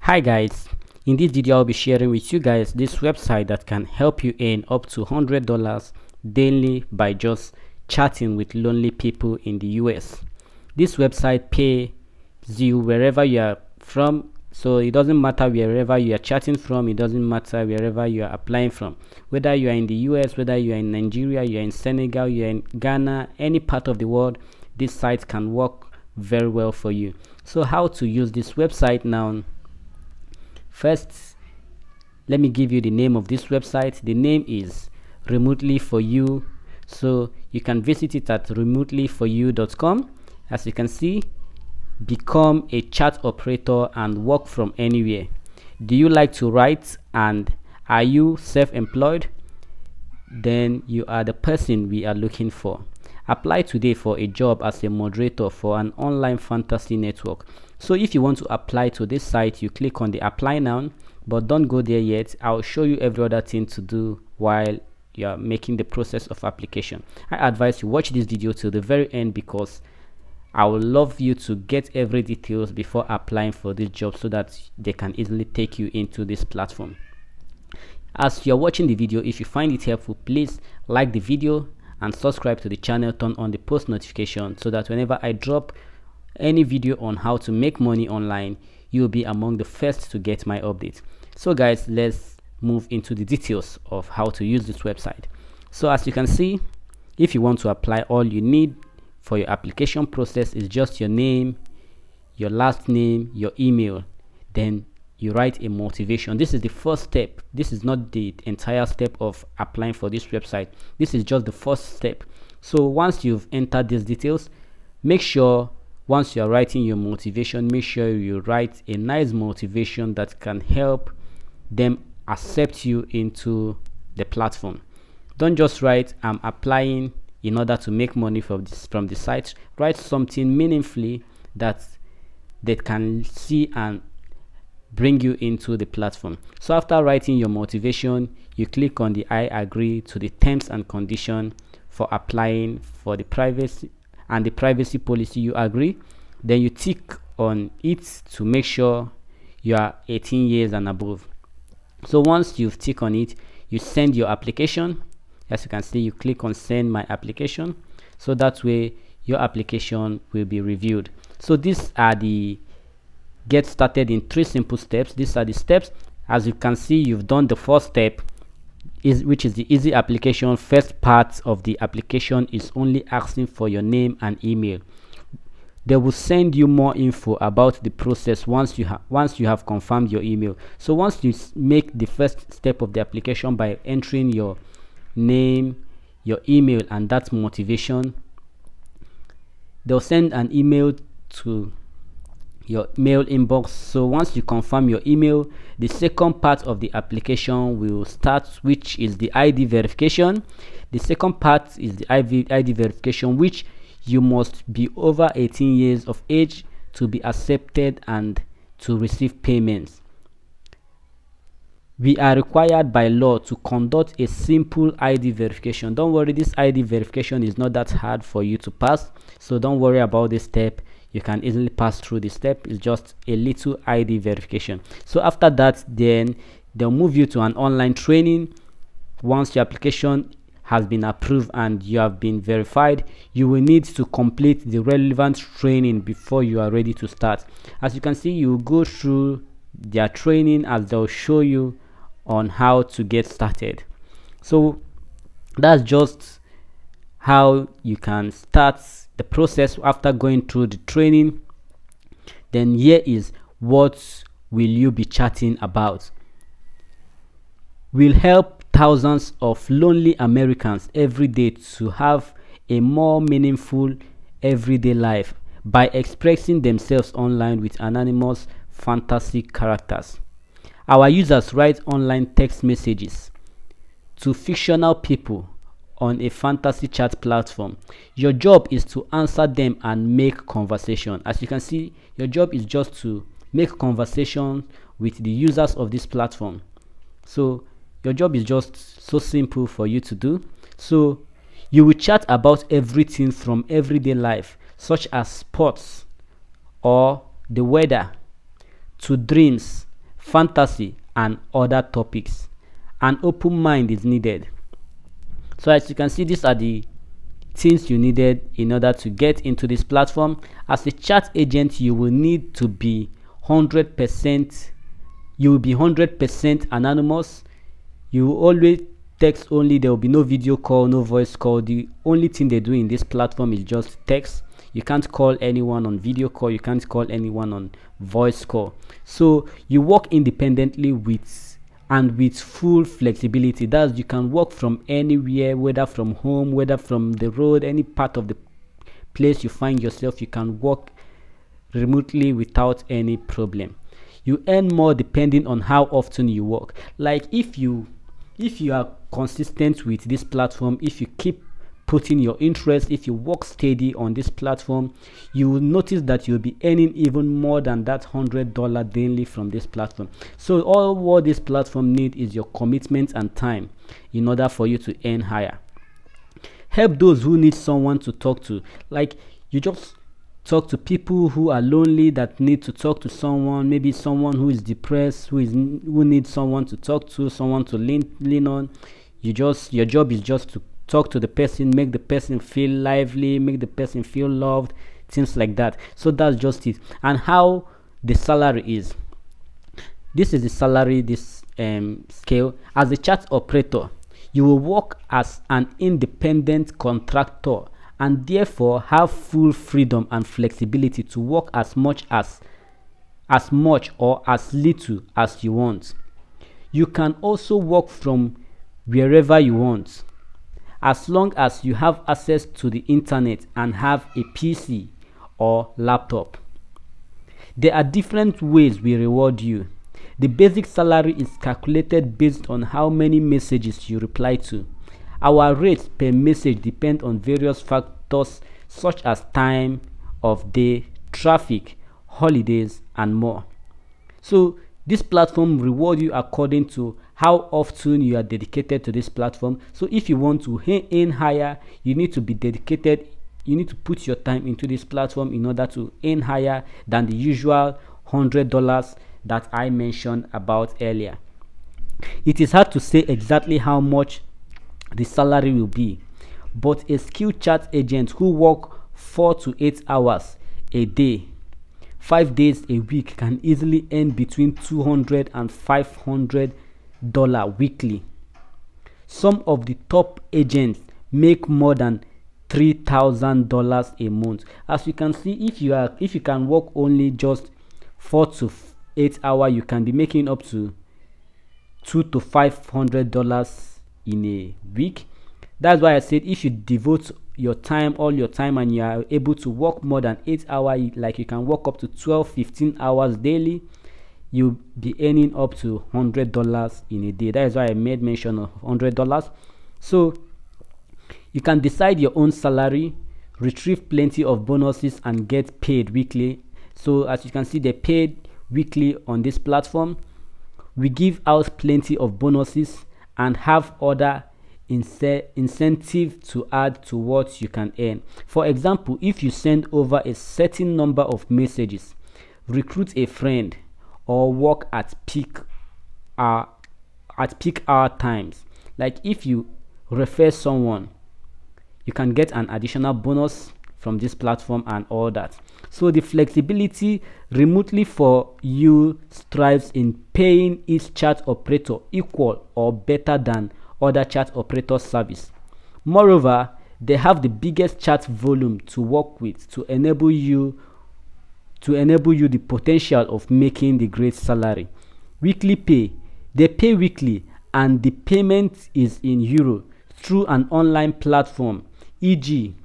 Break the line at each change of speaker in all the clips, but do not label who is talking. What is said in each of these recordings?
Hi guys, in this video I'll be sharing with you guys this website that can help you earn up to $100 daily by just chatting with lonely people in the US. This website pays you wherever you are from, so it doesn't matter wherever you are chatting from, it doesn't matter wherever you are applying from, whether you are in the US, whether you are in Nigeria, you are in Senegal, you are in Ghana, any part of the world. This site can work very well for you. So how to use this website now? First, let me give you the name of this website. The name is Remotely For You, so you can visit it at remotelyforyou.com. As you can see, become a chat operator and work from anywhere. Do you like to write and are you self-employed? Then you are the person we are looking for. Apply today for a job as a moderator for an online fantasy network. So if you want to apply to this site, you click on the apply now, but don't go there yet. I'll show you every other thing to do while you're making the process of application. I advise you watch this video till the very end because I would love you to get every details before applying for this job so that they can easily take you into this platform. As you're watching the video, if you find it helpful, please like the video and subscribe to the channel, turn on the post notification so that whenever I drop any video on how to make money online, you'll be among the first to get my update. So guys, let's move into the details of how to use this website. So as you can see, if you want to apply, all you need for your application process is just your name, your last name, your email, then you write a motivation. This is the first step. This is not the entire step of applying for this website. This is just the first step. So once you've entered these details, make sure once you are writing your motivation, make sure you write a nice motivation that can help them accept you into the platform. Don't just write I'm applying in order to make money from the site. Write something meaningfully that they can see and bring you into the platform. So after writing your motivation, you click on the I agree to the terms and condition for applying for the privacy and the privacy policy. You agree, then you tick on it to make sure you are 18 years and above. So once you've ticked on it, you send your application. As you can see, you click on send my application, so that way your application will be reviewed. So these are the get started in 3 simple steps. These are the steps. As you can see, you've done the first step, which is the easy application. First part of the application is only asking for your name and email. They will send you more info about the process once you have confirmed your email. So once you make the first step of the application by entering your name, your email, and that motivation, they'll send an email to your mail inbox. So once you confirm your email, the second part of the application will start, which is the ID verification. The second part is the ID verification, which you must be over 18 years of age to be accepted and to receive payments. We are required by law to conduct a simple ID verification. Don't worry, this ID verification is not that hard for you to pass, so don't worry about this step. You can easily pass through this step. It's just a little ID verification. So after that, then they'll move you to an online training. Once your application has been approved and you have been verified, you will need to complete the relevant training before you are ready to start. As you can see, you go through their training as they'll show you on how to get started. So that's just how you can start the process after going through the training. Then here is what will you be chatting about. Will help thousands of lonely Americans every day to have a more meaningful everyday life by expressing themselves online with anonymous fantasy characters. Our users write online text messages to fictional people on a fantasy chat platform. Your job is to answer them and make conversation. As you can see, your job is just to make conversation with the users of this platform. So your job is just so simple for you to do. So you will chat about everything from everyday life, such as sports or the weather, to dreams, fantasy, and other topics. An open mind is needed. So as you can see, these are the things you needed in order to get into this platform. As a chat agent, you will need to be 100%, you will be 100% anonymous. You will always text only. There will be no video call, no voice call. The only thing they do in this platform is just text. You can't call anyone on video call, you can't call anyone on voice call. So you work independently with full flexibility. That's, you can work from anywhere, whether from home, whether from the road, any part of the place you find yourself. You can work remotely without any problem. You earn more depending on how often you work. Like if you are consistent with this platform, if you keep putting your interest, if you work steady on this platform, you will notice that you'll be earning even more than that $100 daily from this platform. So all what this platform needs is your commitment and time in order for you to earn higher. Help those who need someone to talk to. Like, you just talk to people who are lonely, that need to talk to someone, maybe someone who is depressed, who needs someone to talk to, someone to lean on. Your job is just to talk to the person, make the person feel lively, make the person feel loved, things like that. So that's just it. And how the salary is, this is the salary, this scale. As a chat operator, you will work as an independent contractor and therefore have full freedom and flexibility to work as much or as little as you want. You can also work from wherever you want, as long as you have access to the internet and have a PC or laptop. There are different ways we reward you. The basic salary is calculated based on how many messages you reply to. Our rates per message depend on various factors such as time of day, traffic, holidays, and more. So this platform rewards you according to how often you are dedicated to this platform. So if you want to earn higher, you need to be dedicated. You need to put your time into this platform in order to earn higher than the usual $100 that I mentioned about earlier. It is hard to say exactly how much the salary will be, but a skilled chat agent who work 4 to 8 hours a day, 5 days a week, can easily earn between $200 and $500 weekly. Some of the top agents make more than $3,000 a month. As you can see, if you can work only just 4 to 8 hours, you can be making up to $200 to $500 in a week. That's why I said if you devote your time, all your time, and you are able to work more than 8 hours, like you can work up to 12-15 hours daily, you'll be earning up to $100 in a day. That is why I made mention of $100. So you can decide your own salary, retrieve plenty of bonuses, and get paid weekly. So as you can see, they're paid weekly on this platform. We give out plenty of bonuses and have other incentive to add to what you can earn. For example, if you send over a certain number of messages, recruit a friend, or work at peak hour times, like if you refer someone, you can get an additional bonus from this platform and all that. So the flexibility remotely for you strives in paying each chat operator equal or better than other chat operator service. Moreover, they have the biggest chat volume to work with to enable you the potential of making the great salary. Weekly pay. They pay weekly and the payment is in euro through an online platform, e.g.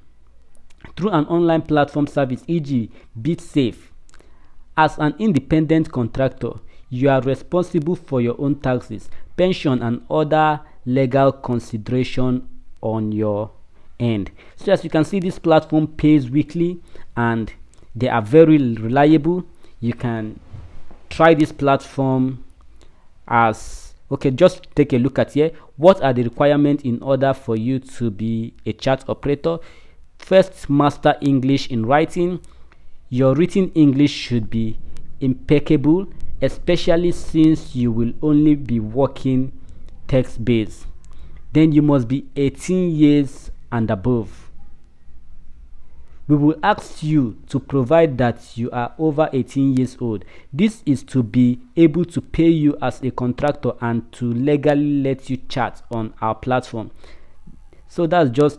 through an online platform service, e.g. BitSafe. As an independent contractor, you are responsible for your own taxes, pension, and other legal consideration on your end. So as you can see, this platform pays weekly and they are very reliable. You can try this platform as okay. Just take a look at here. What are the requirements in order for you to be a chat operator? First, master English in writing. Your written English should be impeccable. especially since you will only be working text based. Then you must be 18 years and above. We will ask you to provide that you are over 18 years old. This is to be able to pay you as a contractor and to legally let you chat on our platform. So that's just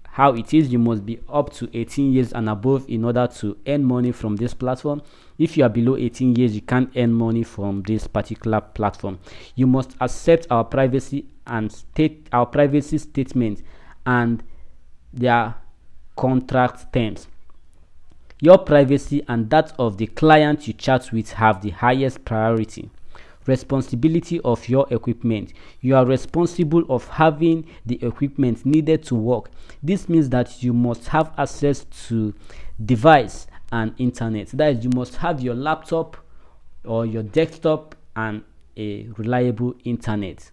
how it is. You must be up to 18 years and above in order to earn money from this platform. If you are below 18 years, you can't earn money from this particular platform. You must accept our privacy statement and their contract terms. Your privacy and that of the client you chat with have the highest priority. Responsibility of your equipment. You are responsible of having the equipment needed to work. This means that you must have access to device and internet. That is, you must have your laptop or your desktop and a reliable internet.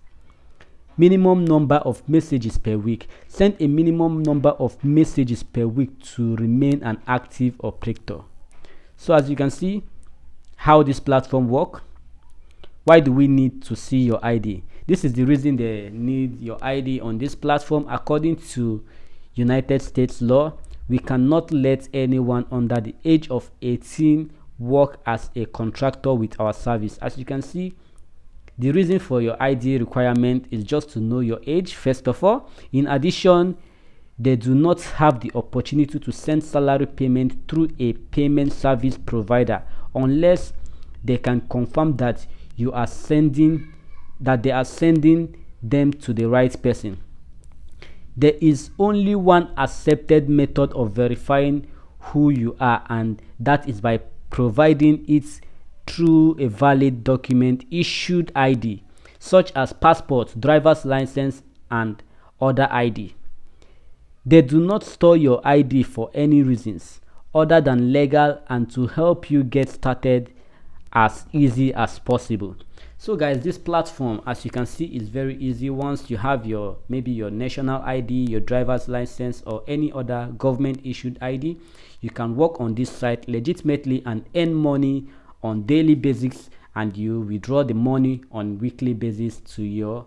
Minimum number of messages per week. Send a minimum number of messages per week to remain an active operator. So as you can see how this platform works. Why do we need to see your ID? This is the reason they need your ID on this platform. According to United States law, we cannot let anyone under the age of 18 work as a contractor with our service. As you can see, the reason for your ID requirement is just to know your age, first of all. In addition, they do not have the opportunity to send salary payment through a payment service provider unless they can confirm that they are sending them to the right person. There is only one accepted method of verifying who you are, and that is by providing it through a valid document issued ID, such as passport, driver's license, and other ID. They do not store your ID for any reasons other than legal and to help you get started as easy as possible. So guys, this platform, as you can see, is very easy. Once you have maybe your national ID, your driver's license, or any other government issued ID, you can work on this site legitimately and earn money on daily basis, and you withdraw the money on weekly basis to your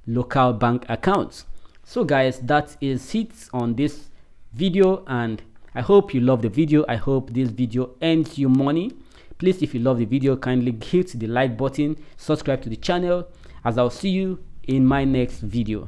local bank accounts. So guys, that is it on this video, and I hope you love the video. I hope this video earns you money. Please, if you love the video, kindly hit the like button, subscribe to the channel, as I'll see you in my next video.